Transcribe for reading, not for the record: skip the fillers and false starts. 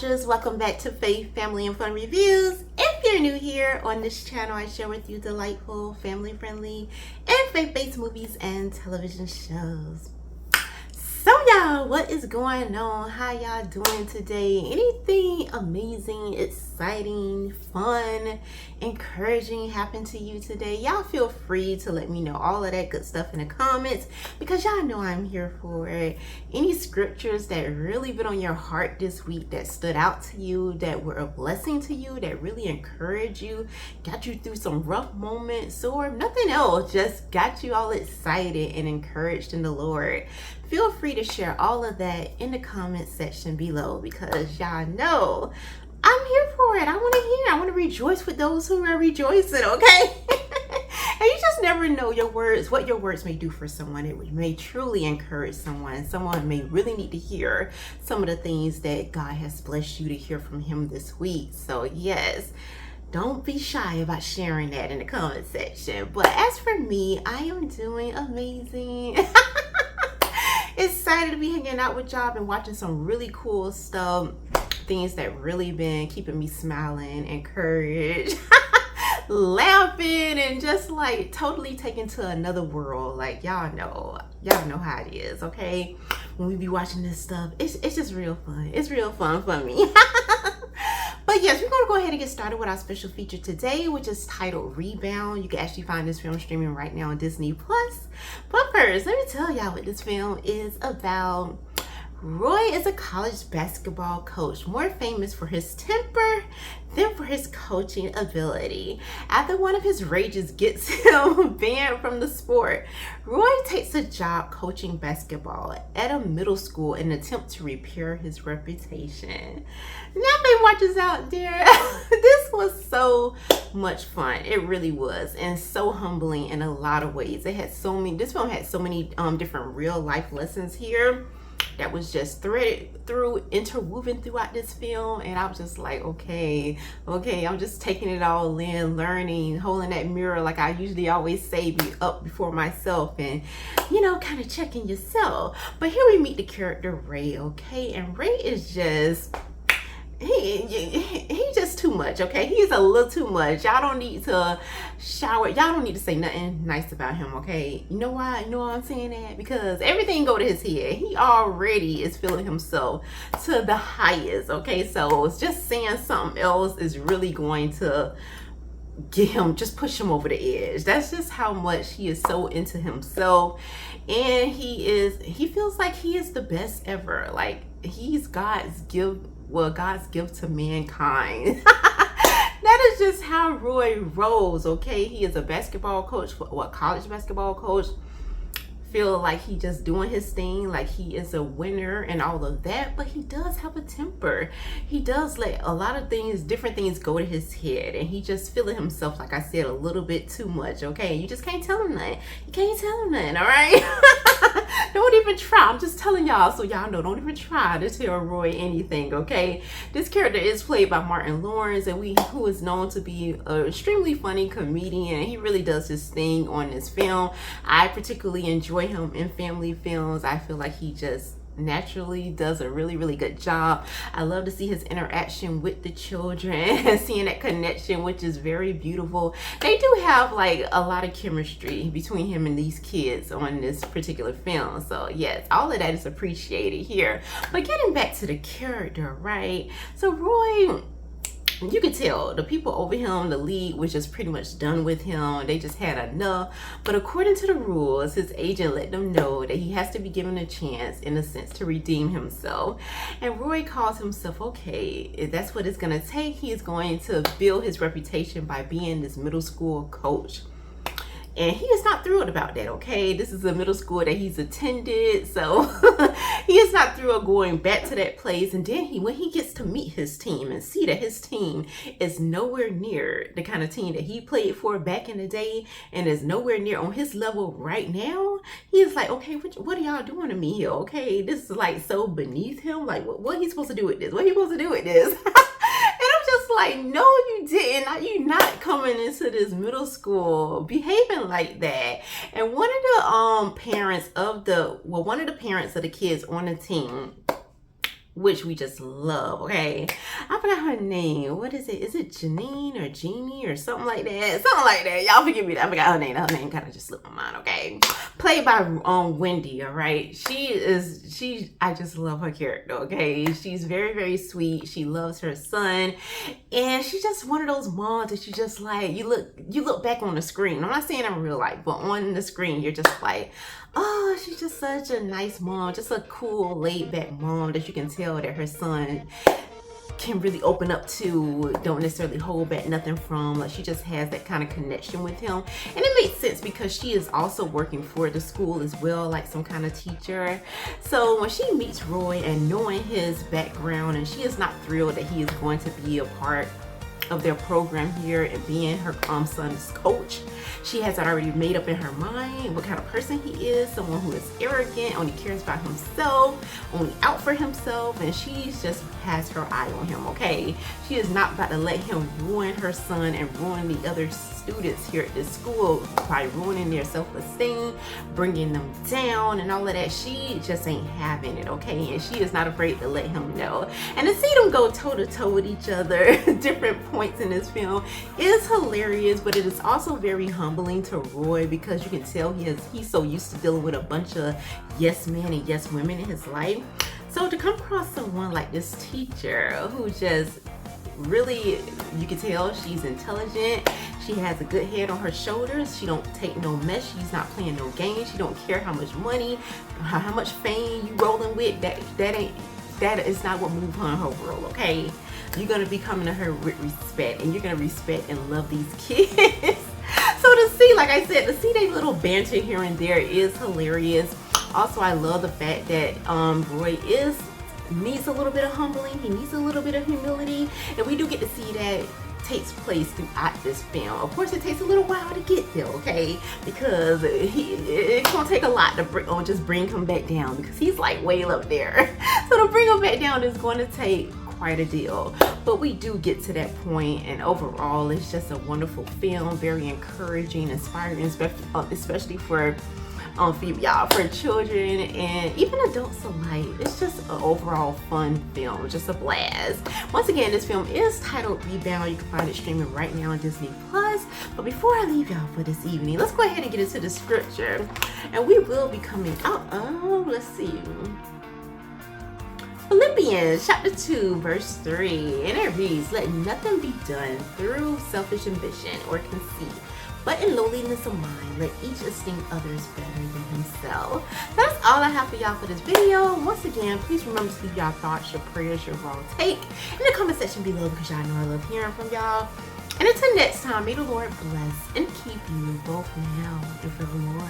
watchers, welcome back to Faith, Family, and Fun Reviews. If you're new here on this channel, I share with you delightful, family-friendly, and faith-based movies and television shows. So y'all, what is going on? How y'all doing today? Anything amazing, exciting, fun, encouraging happened to you today? Y'all feel free to let me know all of that good stuff in the comments, because y'all know I'm here for it. Any scriptures that really been on your heart this week, that stood out to you, that were a blessing to you, that really encouraged you, got you through some rough moments, or nothing else, just got you all excited and encouraged in the Lord. Feel free to share all of that in the comment section below, because y'all know I'm here for it. I want to hear. I want to rejoice with those who are rejoicing, okay? And you just never know your words, what your words may do for someone. It may truly encourage someone. Someone may really need to hear some of the things that God has blessed you to hear from him this week. So yes, don't be shy about sharing that in the comment section. But as for me, I am doing amazing. Excited to be hanging out with y'all. Been watching some really cool stuff, things that really been keeping me smiling, encouraged, laughing, and just like totally taken to another world. Like y'all know how it is, okay? When we be watching this stuff, it's just real fun. It's real fun for me. But yes, we're going to go ahead and get started with our special feature today, which is titled Rebound. You can actually find this film streaming right now on Disney+. But first, let me tell y'all what this film is about. Roy is a college basketball coach, more famous for his temper than for his coaching ability. After one of his rages gets him banned from the sport, Roy takes a job coaching basketball at a middle school in an attempt to repair his reputation. Now, baby watchers out there, this was so much fun. It really was, and so humbling in a lot of ways. This film had so many different real life lessons here that was just threaded through, interwoven throughout this film. And I was just like, okay, I'm just taking it all in, learning, holding that mirror, like I usually always say, be up before myself, and kind of checking yourself. But here we meet the character Ray, okay? And Ray is just, he just too much, okay? He's a little too much. Y'all don't need to shower. Y'all don't need to say nothing nice about him, okay? You know why? You know why I'm saying that? Because everything go to his head. He already is feeling himself to the highest, okay? So it's just saying something else is really going to get him, just push him over the edge. That's just how much he is so into himself. And he feels like he is the best ever. Like he's God's gift to mankind. That is just how Roy rolls, okay? He is a basketball coach, college basketball coach. Feel like he just doing his thing, like he is a winner and all of that, but he does have a temper. He does let a lot of things, different things go to his head, and he just feeling himself, like I said, a little bit too much, okay? You just can't tell him nothing. You can't tell him nothing, all right? Don't even try. I'm just telling y'all so y'all know, don't even try to tell Roy anything, okay? This character is played by Martin Lawrence, and who is known to be an extremely funny comedian. He really does his thing on this film. I particularly enjoy him in family films. I feel like he just naturally does a really, really good job. I love to see his interaction with the children and seeing that connection, which is very beautiful. They do have like a lot of chemistry between him and these kids on this particular film. So yes, all of that is appreciated here. But getting back to the character, right? So Roy, you could tell the people over him, the league, was just pretty much done with him. They just had enough. But according to the rules, his agent let them know that he has to be given a chance, in a sense, to redeem himself. And Roy calls himself, okay, if that's what it's going to take, he is going to build his reputation by being this middle school coach. And he is not thrilled about that, okay? This is a middle school that he's attended, so he is not thrilled going back to that place. And then when he gets to meet his team and see that his team is nowhere near the kind of team that he played for back in the day, and is nowhere near on his level right now, he is like, okay, what are y'all doing to me here, okay? This is like so beneath him. Like, what he supposed to do with this? What he supposed to do with this? Just like, no, you didn't. You're not coming into this middle school behaving like that. And one of the parents of the kids on the team which we just love, okay? I forgot her name. What is it? Is it Janine or Jeanie or something like that? Something like that. Y'all forgive me. I forgot her name. Her name kind of just slipped my mind, okay? Played by Wendy, all right? I just love her character, okay? She's very, very sweet. She loves her son. And she's just one of those moms that you just like, you look back on the screen. I'm not saying in real life, but on the screen, you're just like, oh, she's just such a nice mom, just a cool, laid-back mom that you can tell that her son can really open up to, don't necessarily hold back nothing from. Like, she just has that kind of connection with him. And it makes sense because she is also working for the school as well, like some kind of teacher. So when she meets Roy and knowing his background, and she is not thrilled that he is going to be a part of their program here and being her son's coach, she has already made up in her mind what kind of person he is, someone who is arrogant, only cares about himself, only out for himself, and she just has her eye on him, okay? She is not about to let him ruin her son and ruin the other students here at this school by ruining their self-esteem, bringing them down and all of that. She just ain't having it, okay? And she is not afraid to let him know. And to see them go toe-to-toe with each other different points in this film is hilarious, but it is also very humbling to Roy because you can tell he's so used to dealing with a bunch of yes men and yes women in his life. So to come across someone like this teacher who just really, you can tell she's intelligent, she has a good head on her shoulders, she don't take no mess, she's not playing no games, she don't care how much money, how much fame you rolling with, that is not what moves her in her world, okay? You're gonna be coming to her with respect, and you're gonna respect and love these kids. So to see, like I said, to see their little banter here and there is hilarious. Also, I love the fact that Roy needs a little bit of humbling, he needs a little bit of humility, and we do get to see that takes place throughout this film. Of course, it takes a little while to get there, okay? Because it's gonna take a lot to just bring him back down, because he's like way up there. So to bring him back down is going to take quite a deal, but we do get to that point, and overall it's just a wonderful film, very encouraging, inspiring, especially for y'all, for children and even adults alike. It's just an overall fun film, just a blast. Once again, this film is titled Rebound. You can find it streaming right now on Disney Plus. But before I leave y'all for this evening, let's go ahead and get into the scripture, and we will be coming out of, let's see, Philippians chapter 2 verse 3, and it reads, let nothing be done through selfish ambition or conceit, but in lowliness of mind, let each esteem others better than himself. That's all I have for y'all for this video. Once again, please remember to leave y'all thoughts, your prayers, your raw take in the comment section below, because y'all know I love hearing from y'all. And until next time, may the Lord bless and keep you both now and forevermore.